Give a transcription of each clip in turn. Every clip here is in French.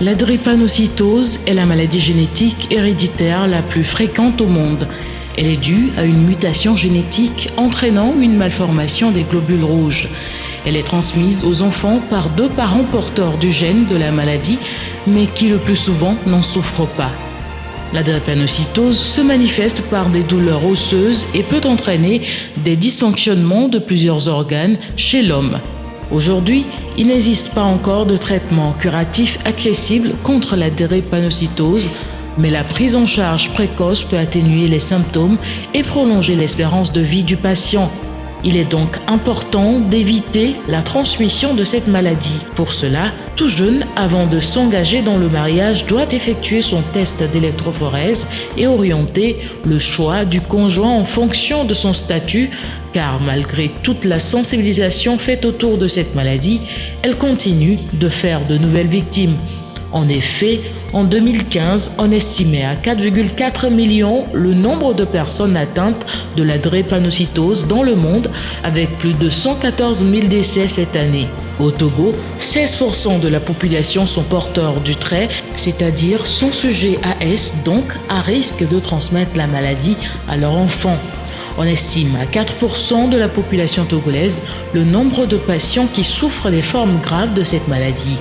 La drépanocytose est la maladie génétique héréditaire la plus fréquente au monde. Elle est due à une mutation génétique entraînant une malformation des globules rouges. Elle est transmise aux enfants par 2 parents porteurs du gène de la maladie, mais qui le plus souvent n'en souffrent pas. La drépanocytose se manifeste par des douleurs osseuses et peut entraîner des dysfonctionnements de plusieurs organes chez l'homme. Aujourd'hui, il n'existe pas encore de traitement curatif accessible contre la drépanocytose, mais la prise en charge précoce peut atténuer les symptômes et prolonger l'espérance de vie du patient. Il est donc important d'éviter la transmission de cette maladie. Pour cela, tout jeune, avant de s'engager dans le mariage, doit effectuer son test d'électrophorèse et orienter le choix du conjoint en fonction de son statut, car malgré toute la sensibilisation faite autour de cette maladie, elle continue de faire de nouvelles victimes. En effet, en 2015, on estimait à 4,4 millions le nombre de personnes atteintes de la drépanocytose dans le monde, avec plus de 114 000 décès cette année. Au Togo, 16% de la population sont porteurs du trait, c'est-à-dire sont sujets à S, donc à risque de transmettre la maladie à leurs enfants. On estime à 4% de la population togolaise le nombre de patients qui souffrent des formes graves de cette maladie.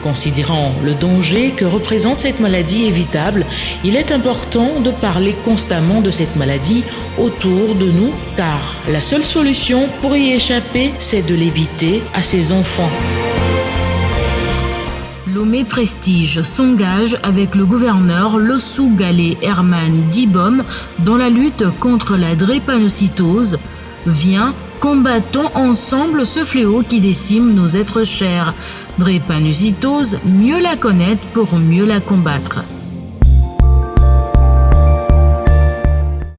Considérant le danger que représente cette maladie évitable, il est important de parler constamment de cette maladie autour de nous, car la seule solution pour y échapper, c'est de l'éviter à ses enfants. Lomé Prestige s'engage avec le gouverneur Lossou Galé Herman Dibom dans la lutte contre la drépanocytose. Viens, combattons ensemble ce fléau qui décime nos êtres chers. Drépanocytose, mieux la connaître pour mieux la combattre.